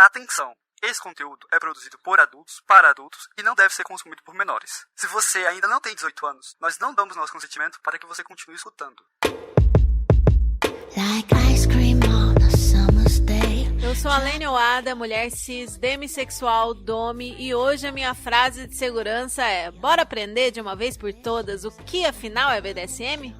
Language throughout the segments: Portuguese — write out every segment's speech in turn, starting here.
Atenção! Esse conteúdo é produzido por adultos, para adultos e não deve ser consumido por menores. Se você ainda não tem 18 anos, nós não damos nosso consentimento para que você continue escutando. Eu sou a Lene Oada, mulher cis, demissexual, domi, e hoje a minha frase de segurança é: bora aprender de uma vez por todas o que afinal é BDSM?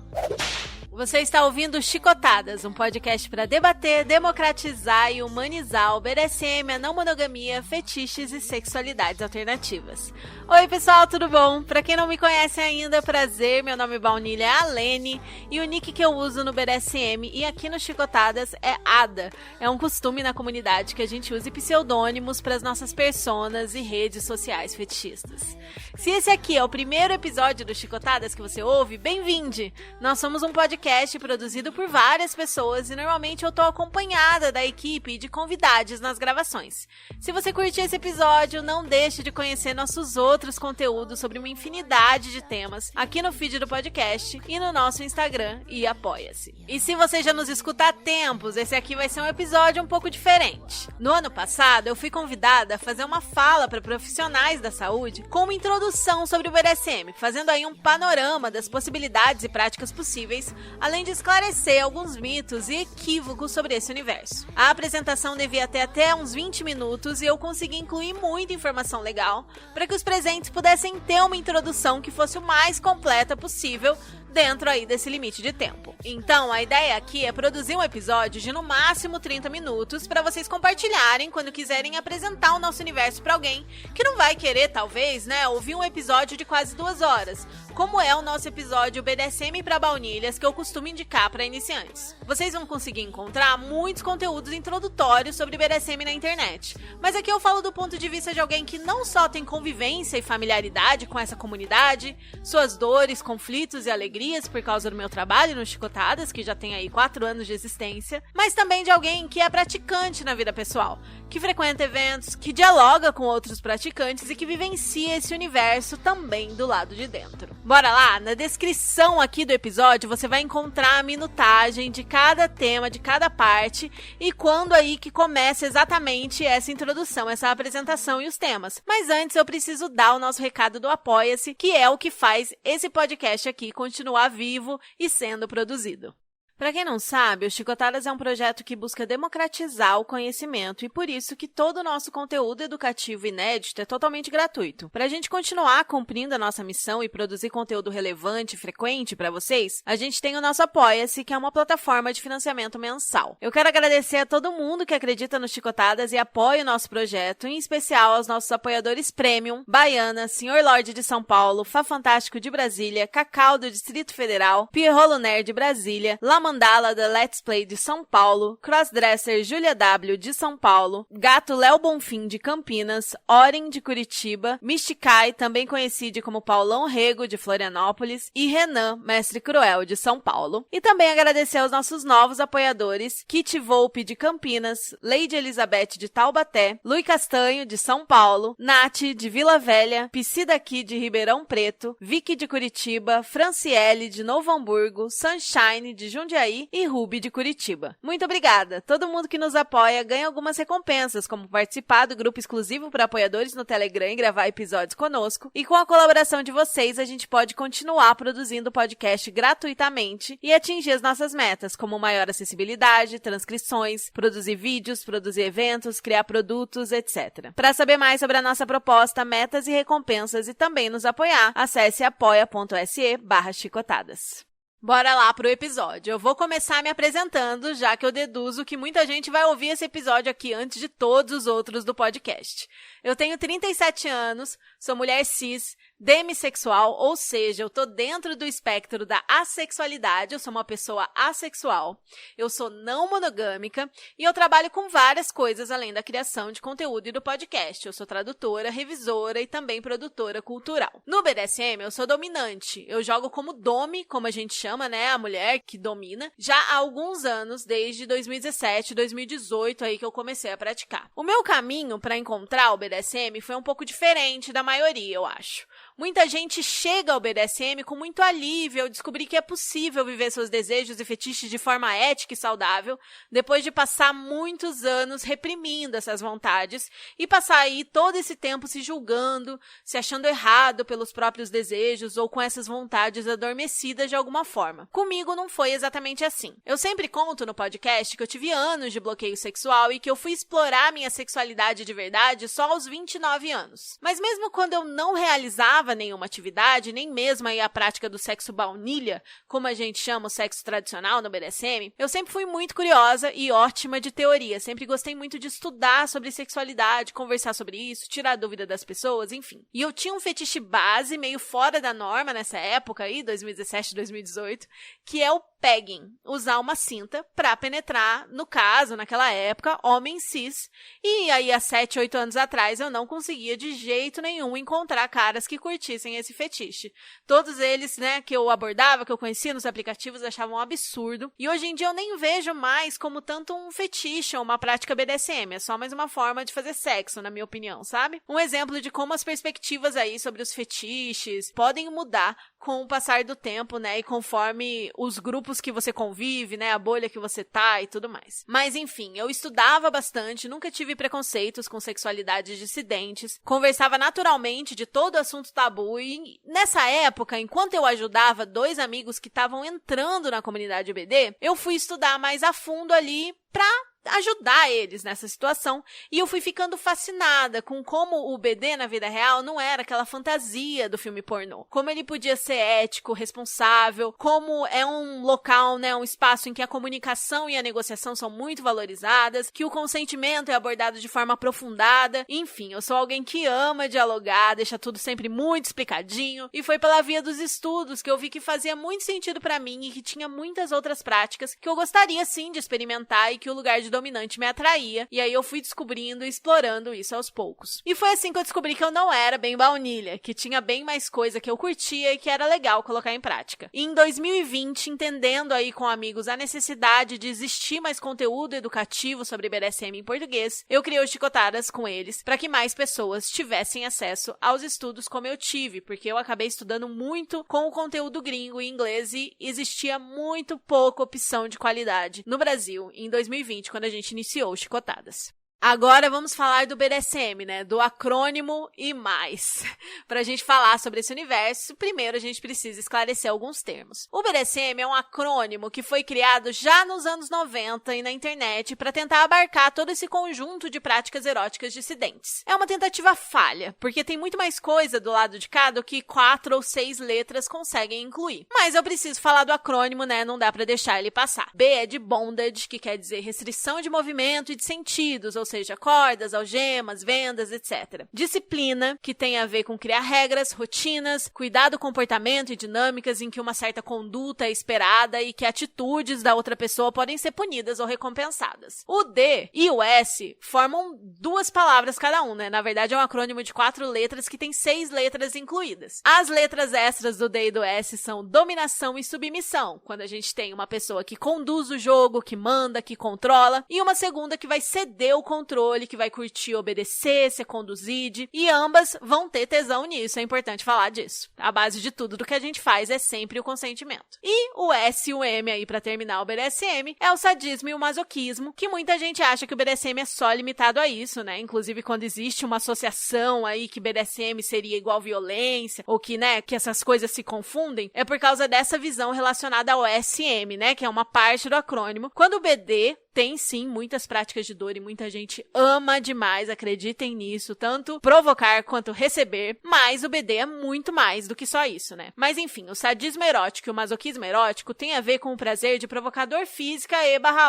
Você está ouvindo Chicotadas, um podcast para debater, democratizar e humanizar o BDSM, a não monogamia, fetiches e sexualidades alternativas. Oi pessoal, tudo bom? Pra quem não me conhece ainda, prazer, meu nome baunilha é a Lene e o nick que eu uso no BDSM e aqui no Chicotadas é Ada. É um costume na comunidade que a gente use pseudônimos para as nossas personas e redes sociais fetichistas. Se esse aqui é o primeiro episódio do Chicotadas que você ouve, bem-vinde! Nós somos um podcast produzido por várias pessoas e normalmente eu tô acompanhada da equipe e de convidados nas gravações. Se você curtiu esse episódio, não deixe de conhecer nossos outros conteúdos sobre uma infinidade de temas aqui no feed do podcast e no nosso Instagram e Apoia-se. E se você já nos escuta há tempos, esse aqui vai ser um episódio um pouco diferente. No ano passado, eu fui convidada a fazer uma fala para profissionais da saúde com uma introdução sobre o BDSM, fazendo aí um panorama das possibilidades e práticas possíveis, além de esclarecer alguns mitos e equívocos sobre esse universo. A apresentação devia ter até uns 20 minutos e eu consegui incluir muita informação legal para que os presentes pudessem ter uma introdução que fosse o mais completa possível dentro aí desse limite de tempo. Então, a ideia aqui é produzir um episódio de no máximo 30 minutos para vocês compartilharem quando quiserem apresentar o nosso universo para alguém que não vai querer, talvez, ouvir um episódio de quase 2 horas, como é o nosso episódio BDSM para baunilhas que eu costumo indicar para iniciantes. Vocês vão conseguir encontrar muitos conteúdos introdutórios sobre BDSM na internet, mas aqui eu falo do ponto de vista de alguém que não só tem convivência e familiaridade com essa comunidade, suas dores, conflitos e alegrias por causa do meu trabalho no Chicotadas, que já tem aí 4 anos de existência, mas também de alguém que é praticante na vida pessoal, que frequenta eventos, que dialoga com outros praticantes e que vivencia esse universo também do lado de dentro. Bora lá? Na descrição aqui do episódio você vai encontrar a minutagem de cada tema, de cada parte e quando aí que começa exatamente essa introdução, essa apresentação e os temas. Mas antes eu preciso dar o nosso recado do Apoia-se, que é o que faz esse podcast aqui continuar vivo e sendo produzido. Para quem não sabe, o Chicotadas é um projeto que busca democratizar o conhecimento e por isso que todo o nosso conteúdo educativo inédito é totalmente gratuito. Para a gente continuar cumprindo a nossa missão e produzir conteúdo relevante e frequente para vocês, a gente tem o nosso Apoia-se, que é uma plataforma de financiamento mensal. Eu quero agradecer a todo mundo que acredita no Chicotadas e apoia o nosso projeto, em especial aos nossos apoiadores Premium, Baiana, Senhor Lorde de São Paulo, Fá Fantástico de Brasília, Cacau do Distrito Federal, Pierrolo Nerd de Brasília, Mandala da Let's Play de São Paulo, Crossdresser Júlia W de São Paulo, Gato Léo Bonfim de Campinas, Oren de Curitiba, Mistikai, também conhecido como Paulão Rego de Florianópolis, e Renan, Mestre Cruel de São Paulo. E também agradecer aos nossos novos apoiadores, Kit Volpe de Campinas, Lady Elizabeth de Taubaté, Lui Castanho de São Paulo, Nath de Vila Velha, Piscida aqui de Ribeirão Preto, Vicky de Curitiba, Franciele de Novo Hamburgo, Sunshine de Jundiaí e Ruby de Curitiba. Muito obrigada! Todo mundo que nos apoia ganha algumas recompensas, como participar do grupo exclusivo para apoiadores no Telegram e gravar episódios conosco. E com a colaboração de vocês, a gente pode continuar produzindo o podcast gratuitamente e atingir as nossas metas, como maior acessibilidade, transcrições, produzir vídeos, produzir eventos, criar produtos, etc. Para saber mais sobre a nossa proposta, metas e recompensas e também nos apoiar, acesse apoia.se/chicotadas. Bora lá pro episódio. Eu vou começar me apresentando, já que eu deduzo que muita gente vai ouvir esse episódio aqui antes de todos os outros do podcast. Eu tenho 37 anos, sou mulher cis, demissexual, ou seja, eu tô dentro do espectro da assexualidade, eu sou uma pessoa assexual, eu sou não monogâmica e eu trabalho com várias coisas além da criação de conteúdo e do podcast. Eu sou tradutora, revisora e também produtora cultural. No BDSM, eu sou dominante, eu jogo como domi, como a gente chama, a mulher que domina, já há alguns anos, desde 2017, 2018 aí que eu comecei a praticar. O meu caminho para encontrar o BDSM foi um pouco diferente da maioria, eu acho. Muita gente chega ao BDSM com muito alívio ao descobrir que é possível viver seus desejos e fetiches de forma ética e saudável, depois de passar muitos anos reprimindo essas vontades e passar aí todo esse tempo se julgando, se achando errado pelos próprios desejos ou com essas vontades adormecidas de alguma forma. Comigo não foi exatamente assim. Eu sempre conto no podcast que eu tive anos de bloqueio sexual e que eu fui explorar minha sexualidade de verdade só aos 29 anos. Mas mesmo quando eu não realizava nenhuma atividade, nem mesmo aí a prática do sexo baunilha, como a gente chama o sexo tradicional no BDSM, eu sempre fui muito curiosa e ótima de teoria. Sempre gostei muito de estudar sobre sexualidade, conversar sobre isso, tirar dúvida das pessoas, enfim. E eu tinha um fetiche base meio fora da norma nessa época aí, 2017, 2018, que é o pegging, usar uma cinta pra penetrar, no caso, naquela época, homem cis. E aí, há 7, 8 anos atrás, eu não conseguia de jeito nenhum encontrar caras que curtissem esse fetiche. Todos eles, né, que eu abordava, que eu conhecia nos aplicativos, achavam um absurdo. E hoje em dia eu nem vejo mais como tanto um fetiche ou uma prática BDSM, é só mais uma forma de fazer sexo, na minha opinião, sabe? Um exemplo de como as perspectivas aí sobre os fetiches podem mudar com o passar do tempo, né, e conforme os grupos que você convive, né, a bolha que você tá e tudo mais. Mas enfim, eu estudava bastante, nunca tive preconceitos com sexualidades dissidentes, conversava naturalmente de todo assunto tabu e nessa época, enquanto eu ajudava 2 amigos que estavam entrando na comunidade BD, eu fui estudar mais a fundo ali pra ajudar eles nessa situação, e eu fui ficando fascinada com como o BD na vida real não era aquela fantasia do filme pornô. Como ele podia ser ético, responsável, como é um local, né, um espaço em que a comunicação e a negociação são muito valorizadas, que o consentimento é abordado de forma aprofundada. Enfim, eu sou alguém que ama dialogar, deixa tudo sempre muito explicadinho, e foi pela via dos estudos que eu vi que fazia muito sentido pra mim e que tinha muitas outras práticas que eu gostaria sim de experimentar e que o lugar de dominante me atraía, e aí eu fui descobrindo e explorando isso aos poucos. E foi assim que eu descobri que eu não era bem baunilha, que tinha bem mais coisa que eu curtia e que era legal colocar em prática. E em 2020, entendendo aí com amigos a necessidade de existir mais conteúdo educativo sobre BDSM em português, eu criei o Chicotadas com eles para que mais pessoas tivessem acesso aos estudos como eu tive, porque eu acabei estudando muito com o conteúdo gringo em inglês e existia muito pouca opção de qualidade no Brasil em 2020, quando a gente iniciou o Chicotadas. Agora vamos falar do BDSM, né? Do acrônimo e mais. Pra gente falar sobre esse universo, primeiro a gente precisa esclarecer alguns termos. O BDSM é um acrônimo que foi criado já nos anos 90 e na internet para tentar abarcar todo esse conjunto de práticas eróticas dissidentes. É uma tentativa falha, porque tem muito mais coisa do lado de cá do que 4 ou 6 letras conseguem incluir. Mas eu preciso falar do acrônimo, né? Não dá pra deixar ele passar. B é de bondage, que quer dizer restrição de movimento e de sentidos, ou seja, cordas, algemas, vendas, etc. Disciplina, que tem a ver com criar regras, rotinas, cuidar do comportamento e dinâmicas em que uma certa conduta é esperada e que atitudes da outra pessoa podem ser punidas ou recompensadas. O D e o S formam 2 palavras cada um, né? Na verdade, é um acrônimo de 4 letras que tem 6 letras incluídas. As letras extras do D e do S são dominação e submissão, quando a gente tem uma pessoa que conduz o jogo, que manda, que controla, e uma segunda que vai ceder o controle, que vai curtir obedecer, ser conduzido, e ambas vão ter tesão nisso, é importante falar disso. A base de tudo do que a gente faz é sempre o consentimento. E o S e o M aí pra terminar o BDSM é o sadismo e o masoquismo, que muita gente acha que o BDSM é só limitado a isso, né? Inclusive quando existe uma associação aí que BDSM seria igual violência, ou que, né, que essas coisas se confundem, é por causa dessa visão relacionada ao SM, né, que é uma parte do acrônimo. Quando o BD tem sim muitas práticas de dor e muita gente ama demais, acreditem nisso, tanto provocar quanto receber, mas o BD é muito mais do que só isso, né? Mas enfim, o sadismo erótico e o masoquismo erótico tem a ver com o prazer de provocar dor física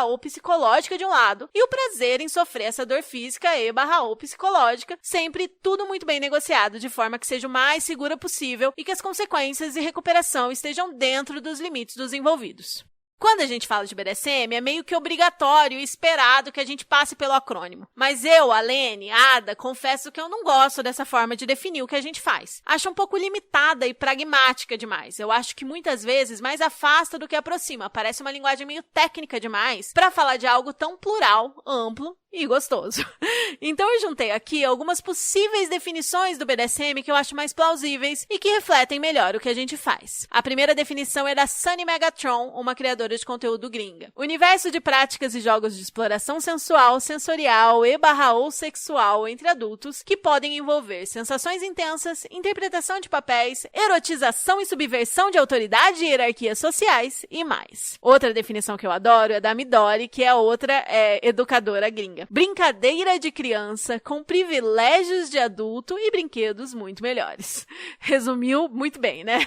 ou psicológica de um lado, e o prazer em sofrer essa dor física ou psicológica, sempre tudo muito bem negociado, de forma que seja o mais segura possível e que as consequências e recuperação estejam dentro dos limites dos envolvidos. Quando a gente fala de BDSM, é meio que obrigatório e esperado que a gente passe pelo acrônimo. Mas eu, Alene, Ada, confesso que eu não gosto dessa forma de definir o que a gente faz. Acho um pouco limitada e pragmática demais. Eu acho que muitas vezes mais afasta do que aproxima. Parece uma linguagem meio técnica demais para falar de algo tão plural, amplo e gostoso. Então eu juntei aqui algumas possíveis definições do BDSM que eu acho mais plausíveis e que refletem melhor o que a gente faz. A primeira definição é da Sunny Megatron, uma criadora de conteúdo gringa. Universo de práticas e jogos de exploração sensual, sensorial e/ou sexual entre adultos que podem envolver sensações intensas, interpretação de papéis, erotização e subversão de autoridade e hierarquias sociais e mais. Outra definição que eu adoro é da Midori, que é outra educadora gringa. Brincadeira de criança com privilégios de adulto e brinquedos muito melhores. Resumiu muito bem, né?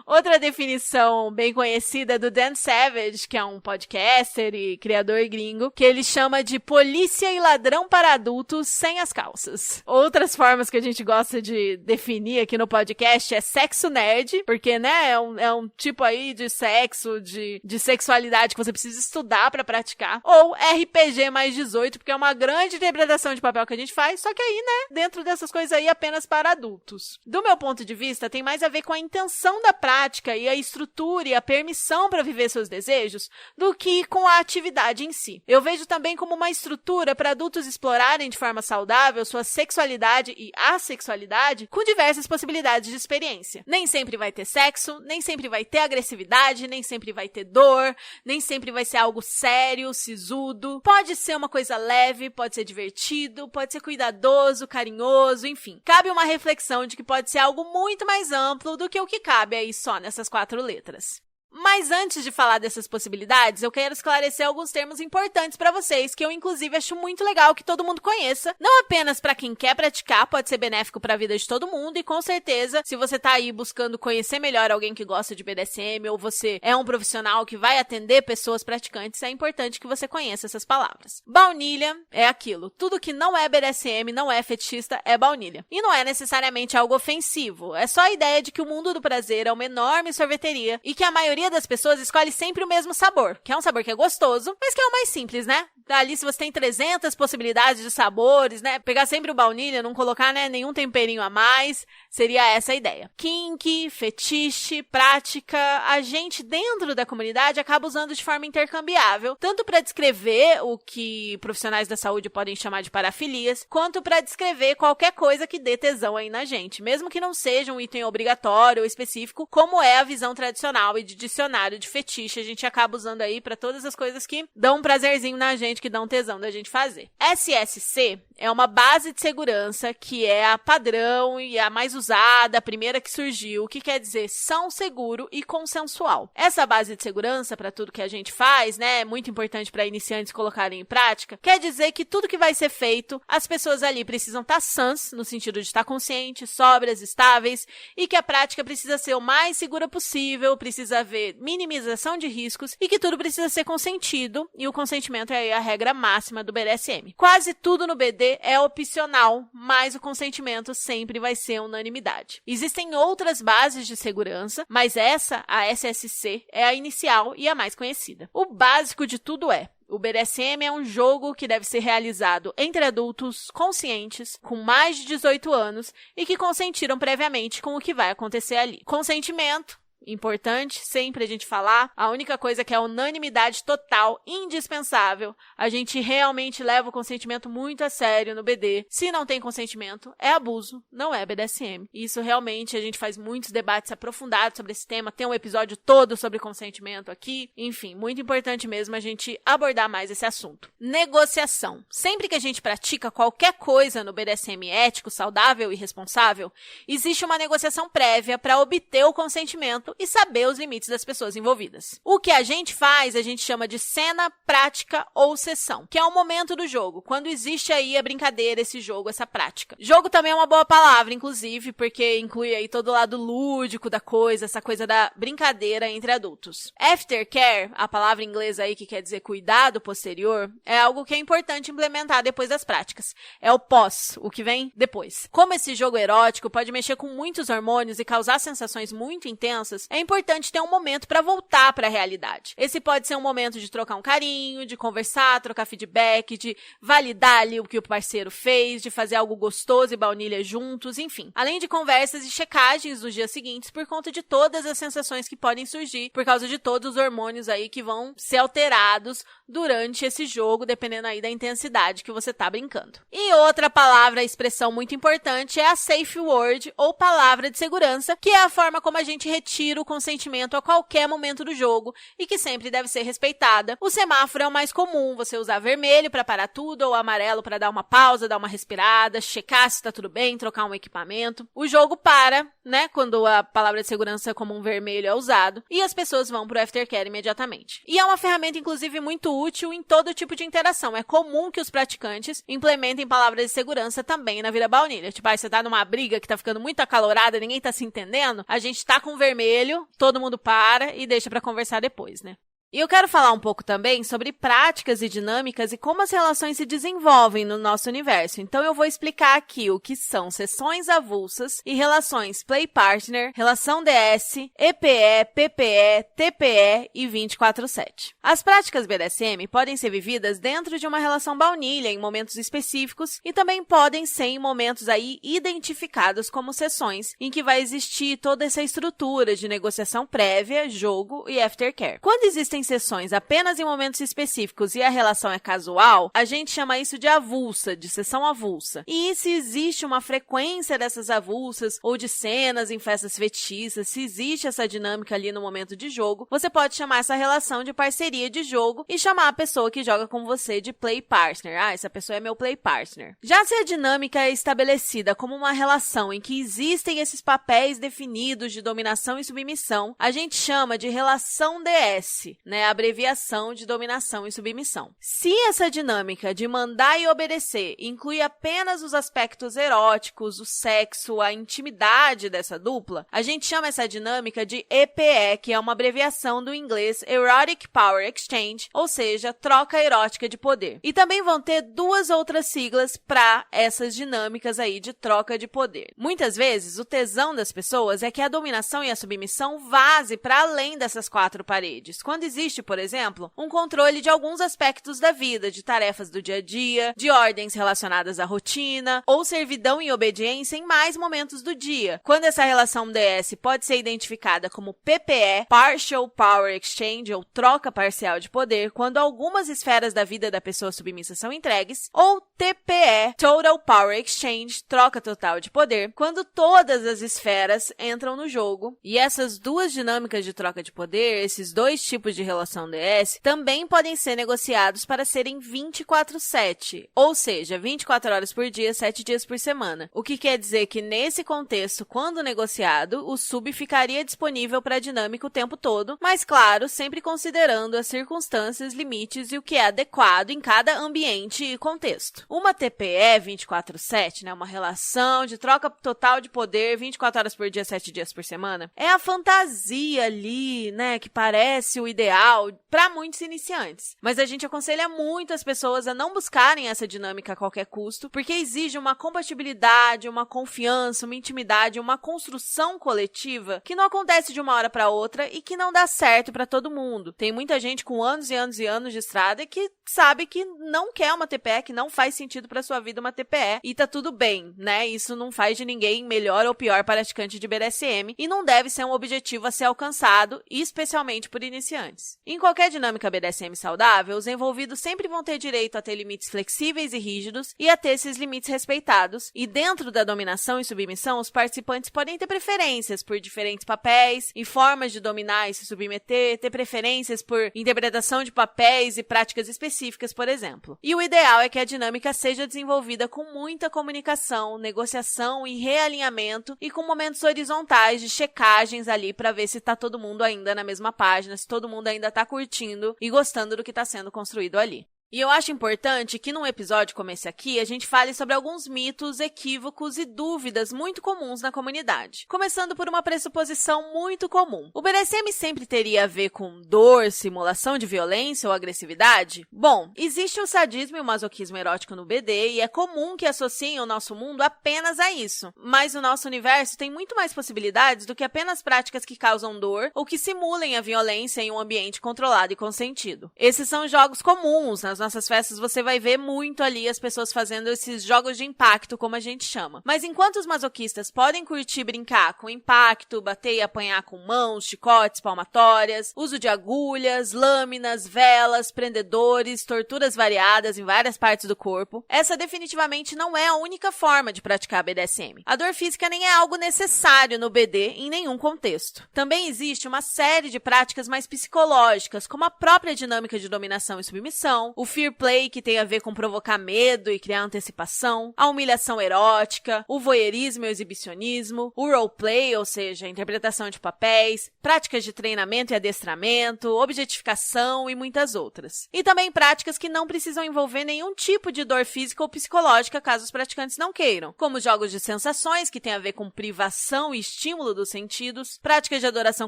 Outra definição bem conhecida é do Dan Savage, que é um podcaster e criador gringo, que ele chama de polícia e ladrão para adultos sem as calças. Outras formas que a gente gosta de definir aqui no podcast é sexo nerd, porque, né, é um tipo aí de sexo, de sexualidade que você precisa estudar para praticar. Ou RPG mais 18, porque é uma grande interpretação de papel que a gente faz, só que aí, né, dentro dessas coisas aí, apenas para adultos. Do meu ponto de vista, tem mais a ver com a intenção da prática e a estrutura e a permissão para viver seus desejos do que com a atividade em si. Eu vejo também como uma estrutura para adultos explorarem de forma saudável sua sexualidade e assexualidade com diversas possibilidades de experiência. Nem sempre vai ter sexo, nem sempre vai ter agressividade, nem sempre vai ter dor, nem sempre vai ser algo sério, sisudo. Pode ser uma coisa leve, pode ser divertido, pode ser cuidadoso, carinhoso, enfim. Cabe uma reflexão de que pode ser algo muito mais amplo do que o que cabe aí só nessas 4 letras. Mas antes de falar dessas possibilidades, eu quero esclarecer alguns termos importantes para vocês, que eu inclusive acho muito legal que todo mundo conheça. Não apenas para quem quer praticar, pode ser benéfico para a vida de todo mundo, e com certeza, se você tá aí buscando conhecer melhor alguém que gosta de BDSM, ou você é um profissional que vai atender pessoas praticantes, é importante que você conheça essas palavras. Baunilha é aquilo. Tudo que não é BDSM, não é fetichista, é baunilha. E não é necessariamente algo ofensivo. É só a ideia de que o mundo do prazer é uma enorme sorveteria e que a maioria das pessoas escolhe sempre o mesmo sabor, que é um sabor que é gostoso, mas que é o mais simples, né? Ali, se você tem 300 possibilidades de sabores, né? Pegar sempre o baunilha, não colocar, né, nenhum temperinho a mais, seria essa a ideia. Kink, fetiche, prática, a gente dentro da comunidade acaba usando de forma intercambiável, tanto para descrever o que profissionais da saúde podem chamar de parafilias, quanto para descrever qualquer coisa que dê tesão aí na gente, mesmo que não seja um item obrigatório ou específico, como é a visão tradicional e de dicionário de fetiche, a gente acaba usando aí para todas as coisas que dão um prazerzinho na gente, que dão tesão da gente fazer. SSC é uma base de segurança que é a padrão e a mais usada, a primeira que surgiu, que quer dizer são seguro e consensual. Essa base de segurança para tudo que a gente faz, né, é muito importante para iniciantes colocarem em prática, quer dizer que tudo que vai ser feito, as pessoas ali precisam estar sãs, no sentido de estar conscientes, sóbrias, estáveis, e que a prática precisa ser o mais segura possível, precisa haver minimização de riscos e que tudo precisa ser consentido, e o consentimento é a regra máxima do BDSM. Quase tudo no BD é opcional, mas o consentimento sempre vai ser unanimidade. Existem outras bases de segurança, mas essa, a SSC, é a inicial e a mais conhecida. O básico de tudo é: o BDSM é um jogo que deve ser realizado entre adultos conscientes, com mais de 18 anos e que consentiram previamente com o que vai acontecer ali. Consentimento, importante, sempre a gente falar, a única coisa que é unanimidade total, indispensável, a gente realmente leva o consentimento muito a sério no BD. Se não tem consentimento, é abuso, não é BDSM. Isso realmente, a gente faz muitos debates aprofundados sobre esse tema, tem um episódio todo sobre consentimento aqui, enfim, muito importante mesmo a gente abordar mais esse assunto. Negociação. Sempre que a gente pratica qualquer coisa no BDSM ético, saudável e responsável, existe uma negociação prévia para obter o consentimento e saber os limites das pessoas envolvidas. O que a gente faz, a gente chama de cena, prática ou sessão, que é o momento do jogo, quando existe aí a brincadeira, esse jogo, essa prática. Jogo também é uma boa palavra, inclusive, porque inclui aí todo o lado lúdico da coisa, essa coisa da brincadeira entre adultos. Aftercare, a palavra inglesa aí que quer dizer cuidado posterior, é algo que é importante implementar depois das práticas. É o pós, o que vem depois. Como esse jogo erótico pode mexer com muitos hormônios e causar sensações muito intensas, coisas, é importante ter um momento para voltar para a realidade. Esse pode ser um momento de trocar um carinho, de conversar, trocar feedback, de validar ali o que o parceiro fez, de fazer algo gostoso e baunilha juntos, enfim. Além de conversas e checagens nos dias seguintes por conta de todas as sensações que podem surgir por causa de todos os hormônios aí que vão ser alterados durante esse jogo, dependendo aí da intensidade que você tá brincando. E outra palavra, expressão muito importante é a safe word, ou palavra de segurança, que é a forma como a gente retira o consentimento a qualquer momento do jogo e que sempre deve ser respeitada. O semáforo é o mais comum, você usar vermelho para parar tudo ou amarelo para dar uma pausa, dar uma respirada, checar se tá tudo bem, trocar um equipamento. O jogo para, né, quando a palavra de segurança como um vermelho é usado e as pessoas vão pro aftercare imediatamente. E é uma ferramenta, inclusive, muito útil em todo tipo de interação. É comum que os praticantes implementem palavras de segurança também na vida baunilha. Tipo, aí você tá numa briga que tá ficando muito acalorada, ninguém tá se entendendo, a gente tá com vermelho, todo mundo para e deixa pra conversar depois, né? E eu quero falar um pouco também sobre práticas e dinâmicas e como as relações se desenvolvem no nosso universo. Então eu vou explicar aqui o que são sessões avulsas e relações play partner, relação DS, EPE, PPE, TPE e 24/7. As práticas BDSM podem ser vividas dentro de uma relação baunilha em momentos específicos e também podem ser em momentos aí identificados como sessões em que vai existir toda essa estrutura de negociação prévia, jogo e aftercare. Quando existem sessões apenas em momentos específicos e a relação é casual, a gente chama isso de avulsa, de sessão avulsa. E se existe uma frequência dessas avulsas ou de cenas em festas fetichistas, se existe essa dinâmica ali no momento de jogo, você pode chamar essa relação de parceria de jogo e chamar a pessoa que joga com você de play partner. Ah, essa pessoa é meu play partner. Já se a dinâmica é estabelecida como uma relação em que existem esses papéis definidos de dominação e submissão, a gente chama de relação DS, né, a abreviação de dominação e submissão. Se essa dinâmica de mandar e obedecer inclui apenas os aspectos eróticos, o sexo, a intimidade dessa dupla, a gente chama essa dinâmica de EPE, que é uma abreviação do inglês Erotic Power Exchange, ou seja, troca erótica de poder. E também vão ter duas outras siglas para essas dinâmicas aí de troca de poder. Muitas vezes, o tesão das pessoas é que a dominação e a submissão vaze para além dessas quatro paredes. Quando existe, por exemplo, um controle de alguns aspectos da vida, de tarefas do dia a dia, de ordens relacionadas à rotina, ou servidão e obediência em mais momentos do dia. Quando essa relação DS pode ser identificada como PPE, Partial Power Exchange, ou troca parcial de poder, quando algumas esferas da vida da pessoa submissa são entregues, ou TPE, Total Power Exchange, troca total de poder, quando todas as esferas entram no jogo. E essas duas dinâmicas de troca de poder, esses dois tipos de relação DS, também podem ser negociados para serem 24/7, ou seja, 24 horas por dia, 7 dias por semana. O que quer dizer que, nesse contexto, quando negociado, o sub ficaria disponível para a dinâmica o tempo todo, mas, claro, sempre considerando as circunstâncias, limites e o que é adequado em cada ambiente e contexto. Uma TPE 24/7, né, uma relação de troca total de poder 24 horas por dia, 7 dias por semana, é a fantasia ali, né, que parece o ideal para muitos iniciantes. Mas a gente aconselha muito as pessoas a não buscarem essa dinâmica a qualquer custo, porque exige uma compatibilidade, uma confiança, uma intimidade, uma construção coletiva que não acontece de uma hora para outra e que não dá certo para todo mundo. Tem muita gente com anos e anos e anos de estrada que sabe que não quer uma TPE, que não faz sentido para sua vida uma TPE, e tá tudo bem, né? Isso não faz de ninguém melhor ou pior praticante de BDSM e não deve ser um objetivo a ser alcançado, especialmente por iniciantes. Em qualquer dinâmica BDSM saudável, os envolvidos sempre vão ter direito a ter limites flexíveis e rígidos e a ter esses limites respeitados, e dentro da dominação e submissão, os participantes podem ter preferências por diferentes papéis e formas de dominar e se submeter, ter preferências por interpretação de papéis e práticas específicas, por exemplo. E o ideal é que a dinâmica seja desenvolvida com muita comunicação, negociação e realinhamento, e com momentos horizontais de checagens ali para ver se está todo mundo ainda na mesma página, se todo mundo ainda está curtindo e gostando do que está sendo construído ali. E eu acho importante que num episódio como esse aqui, a gente fale sobre alguns mitos, equívocos e dúvidas muito comuns na comunidade. Começando por uma pressuposição muito comum. O BDSM sempre teria a ver com dor, simulação de violência ou agressividade? Bom, existe o sadismo e o masoquismo erótico no BD e é comum que associem o nosso mundo apenas a isso. Mas o nosso universo tem muito mais possibilidades do que apenas práticas que causam dor ou que simulem a violência em um ambiente controlado e consentido. Esses são jogos comuns. Nas nossas festas você vai ver muito ali as pessoas fazendo esses jogos de impacto, como a gente chama. Mas enquanto os masoquistas podem curtir brincar com impacto, bater e apanhar com mãos, chicotes, palmatórias, uso de agulhas, lâminas, velas, prendedores, torturas variadas em várias partes do corpo, essa definitivamente não é a única forma de praticar BDSM. A dor física nem é algo necessário no BD em nenhum contexto. Também existe uma série de práticas mais psicológicas, como a própria dinâmica de dominação e submissão, o fear play, que tem a ver com provocar medo e criar antecipação, a humilhação erótica, o voyeurismo e o exibicionismo, o roleplay, ou seja, a interpretação de papéis, práticas de treinamento e adestramento, objetificação e muitas outras. E também práticas que não precisam envolver nenhum tipo de dor física ou psicológica, caso os praticantes não queiram, como jogos de sensações, que tem a ver com privação e estímulo dos sentidos, práticas de adoração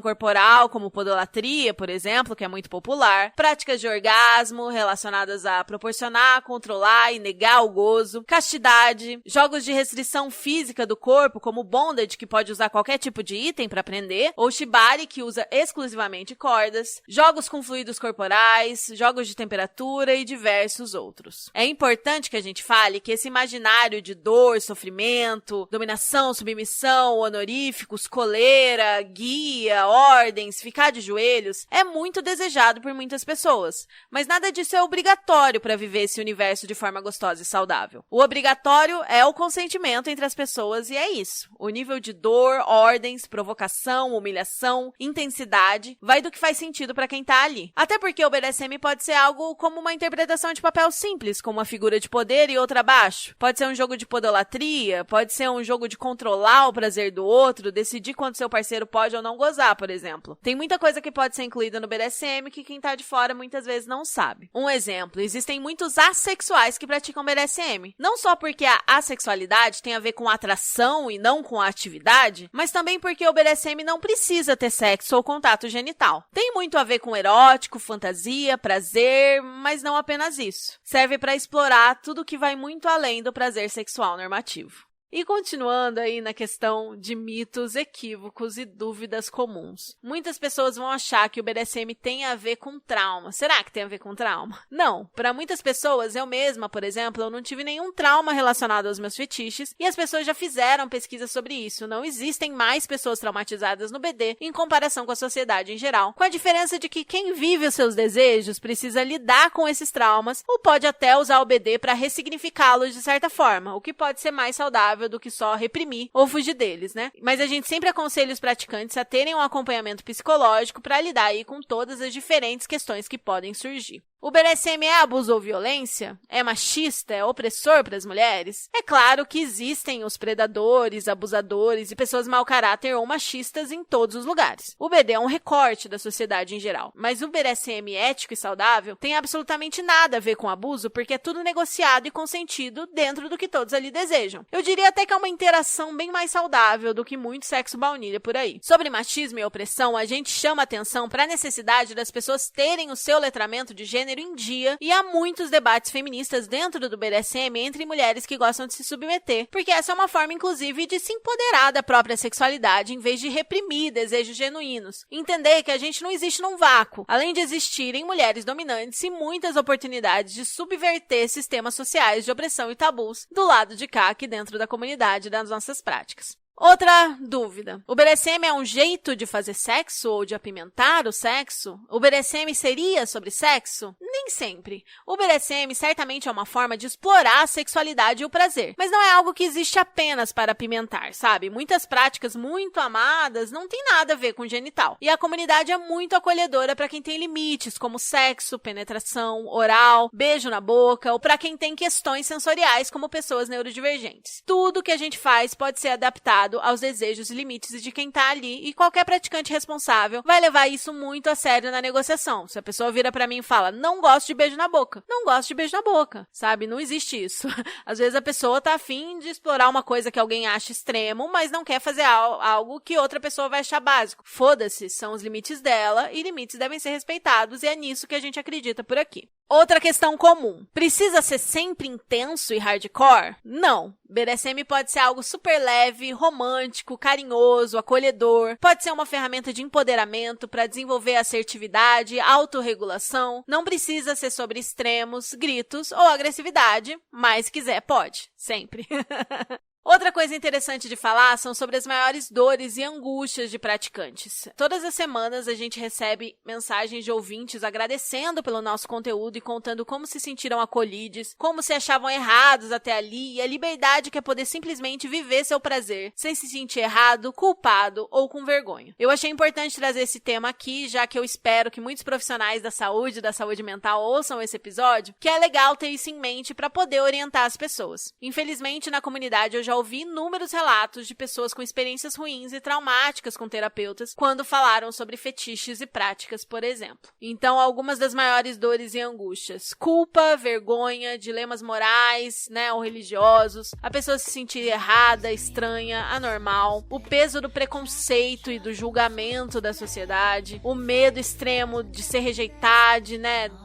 corporal, como podolatria, por exemplo, que é muito popular, práticas de orgasmo relacionadas a proporcionar, controlar e negar o gozo, castidade, jogos de restrição física do corpo, como bondage, que pode usar qualquer tipo de item para prender, ou shibari, que usa exclusivamente cordas, jogos com fluidos corporais, jogos de temperatura e diversos outros. É importante que a gente fale que esse imaginário de dor, sofrimento, dominação, submissão, honoríficos, coleira, guia, ordens, ficar de joelhos, é muito desejado por muitas pessoas, mas nada disso é obrigatório para viver esse universo de forma gostosa e saudável. O obrigatório é o consentimento entre as pessoas e é isso. O nível de dor, ordens, provocação, humilhação, intensidade, vai do que faz sentido para quem tá ali. Até porque o BDSM pode ser algo como uma interpretação de papel simples, como uma figura de poder e outra abaixo. Pode ser um jogo de podolatria, pode ser um jogo de controlar o prazer do outro, decidir quando seu parceiro pode ou não gozar, por exemplo. Tem muita coisa que pode ser incluída no BDSM que quem tá de fora muitas vezes não sabe. Um exemplo, existem muitos assexuais que praticam BDSM. Não só porque a assexualidade tem a ver com atração e não com a atividade, mas também porque o BDSM não precisa ter sexo ou contato genital. Tem muito a ver com erótico, fantasia, prazer, mas não apenas isso. Serve para explorar tudo que vai muito além do prazer sexual normativo. E continuando aí na questão de mitos, equívocos e dúvidas comuns. Muitas pessoas vão achar que o BDSM tem a ver com trauma. Será que tem a ver com trauma? Não. Para muitas pessoas, eu mesma, por exemplo, eu não tive nenhum trauma relacionado aos meus fetiches e as pessoas já fizeram pesquisas sobre isso. Não existem mais pessoas traumatizadas no BD em comparação com a sociedade em geral, com a diferença de que quem vive os seus desejos precisa lidar com esses traumas ou pode até usar o BD para ressignificá-los de certa forma, o que pode ser mais saudável do que só reprimir ou fugir deles, né? Mas a gente sempre aconselha os praticantes a terem um acompanhamento psicológico para lidar aí com todas as diferentes questões que podem surgir. O BDSM é abuso ou violência? É machista? É opressor para as mulheres? É claro que existem os predadores, abusadores e pessoas mau caráter ou machistas em todos os lugares. O BD é um recorte da sociedade em geral, mas o BDSM ético e saudável tem absolutamente nada a ver com abuso porque é tudo negociado e consentido dentro do que todos ali desejam. Eu diria até que é uma interação bem mais saudável do que muito sexo baunilha por aí. Sobre machismo e opressão, a gente chama atenção para a necessidade das pessoas terem o seu letramento de gênero em dia e há muitos debates feministas dentro do BDSM entre mulheres que gostam de se submeter, porque essa é uma forma, inclusive, de se empoderar da própria sexualidade em vez de reprimir desejos genuínos. Entender que a gente não existe num vácuo, além de existirem mulheres dominantes e muitas oportunidades de subverter sistemas sociais de opressão e tabus do lado de cá aqui dentro da comunidade das nossas práticas. Outra dúvida. O BDSM é um jeito de fazer sexo ou de apimentar o sexo? O BDSM seria sobre sexo? Nem sempre. O BDSM certamente é uma forma de explorar a sexualidade e o prazer, mas não é algo que existe apenas para apimentar, sabe? Muitas práticas muito amadas não tem nada a ver com genital. E a comunidade é muito acolhedora para quem tem limites, como sexo, penetração, oral, beijo na boca, ou para quem tem questões sensoriais, como pessoas neurodivergentes. Tudo que a gente faz pode ser adaptado adequado aos desejos e limites de quem tá ali, e qualquer praticante responsável vai levar isso muito a sério na negociação. Se a pessoa vira pra mim e fala, não gosto de beijo na boca, não gosto de beijo na boca, sabe? Não existe isso. Às vezes a pessoa tá afim de explorar uma coisa que alguém acha extremo, mas não quer fazer algo que outra pessoa vai achar básico. Foda-se, são os limites dela, e limites devem ser respeitados, e é nisso que a gente acredita por aqui. Outra questão comum. Precisa ser sempre intenso e hardcore? Não. BDSM pode ser algo super leve, romântico, carinhoso, acolhedor. Pode ser uma ferramenta de empoderamento para desenvolver assertividade, autorregulação. Não precisa ser sobre extremos, gritos ou agressividade, mas se quiser, pode. Sempre. Outra coisa interessante de falar são sobre as maiores dores e angústias de praticantes. Todas as semanas a gente recebe mensagens de ouvintes agradecendo pelo nosso conteúdo e contando como se sentiram acolhidos, como se achavam errados até ali, e a liberdade que é poder simplesmente viver seu prazer, sem se sentir errado, culpado ou com vergonha. Eu achei importante trazer esse tema aqui, já que eu espero que muitos profissionais da saúde mental ouçam esse episódio, que é legal ter isso em mente para poder orientar as pessoas. Infelizmente, na comunidade eu já ouvi inúmeros relatos de pessoas com experiências ruins e traumáticas com terapeutas quando falaram sobre fetiches e práticas, por exemplo. Então, algumas das maiores dores e angústias: culpa, vergonha, dilemas morais, ou religiosos, a pessoa se sentir errada, estranha, anormal, o peso do preconceito e do julgamento da sociedade, o medo extremo de ser rejeitada,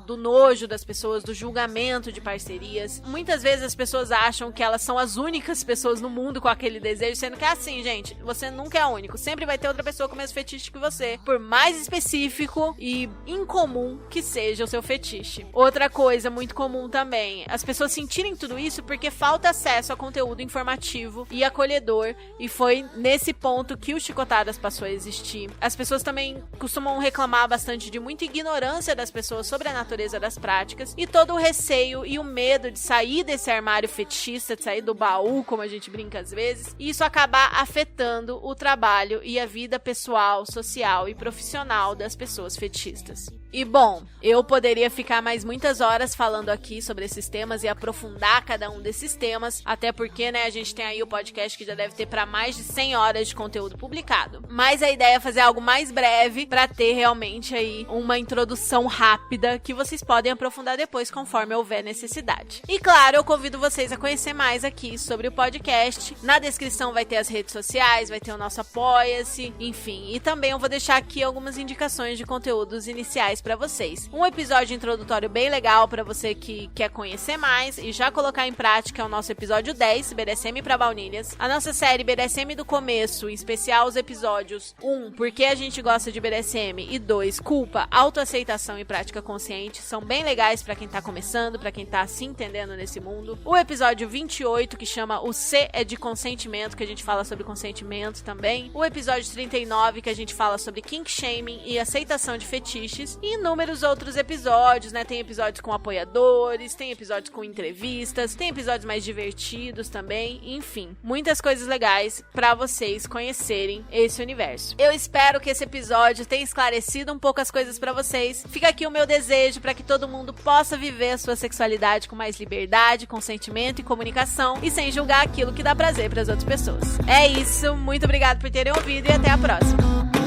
do nojo das pessoas, do julgamento de parcerias. Muitas vezes as pessoas acham que elas são as únicas pessoas no mundo com aquele desejo, sendo que é assim, gente, você nunca é único, sempre vai ter outra pessoa com o mesmo fetiche que você, por mais específico e incomum que seja o seu fetiche. Outra coisa muito comum também, as pessoas sentirem tudo isso porque falta acesso a conteúdo informativo e acolhedor, e foi nesse ponto que o Chicotadas passou a existir. As pessoas também costumam reclamar bastante de muita ignorância das pessoas sobre a natureza das práticas, e todo o receio e o medo de sair desse armário fetichista, de sair do baú, como a gente brinca às vezes, e isso acabar afetando o trabalho e a vida pessoal, social e profissional das pessoas fetichistas. E bom, eu poderia ficar mais muitas horas falando aqui sobre esses temas e aprofundar cada um desses temas, até porque, a gente tem aí o podcast que já deve ter para mais de 100 horas de conteúdo publicado. Mas a ideia é fazer algo mais breve para ter realmente aí uma introdução rápida que vocês podem aprofundar depois conforme houver necessidade. E claro, eu convido vocês a conhecer mais aqui sobre o podcast. Na descrição vai ter as redes sociais, vai ter o nosso Apoia-se, enfim. E também eu vou deixar aqui algumas indicações de conteúdos iniciais para vocês. Um episódio introdutório bem legal para você que quer conhecer mais e já colocar em prática é o nosso episódio 10, BDSM para baunilhas. A nossa série BDSM do começo, em especial os episódios 1, Por que a gente gosta de BDSM, e 2, Culpa, autoaceitação e prática consciente, são bem legais para quem tá começando, para quem tá se entendendo nesse mundo. O episódio 28, que chama O C é de Consentimento, que a gente fala sobre consentimento também. O episódio 39, que a gente fala sobre kink shaming e aceitação de fetiches. E inúmeros outros episódios, Tem episódios com apoiadores, tem episódios com entrevistas, tem episódios mais divertidos também. Enfim, muitas coisas legais pra vocês conhecerem esse universo. Eu espero que esse episódio tenha esclarecido um pouco as coisas pra vocês. Fica aqui o meu desejo pra que todo mundo possa viver a sua sexualidade com mais liberdade, consentimento e comunicação, e sem julgar aquilo que dá prazer para as outras pessoas. É isso, muito obrigada por terem ouvido e até a próxima.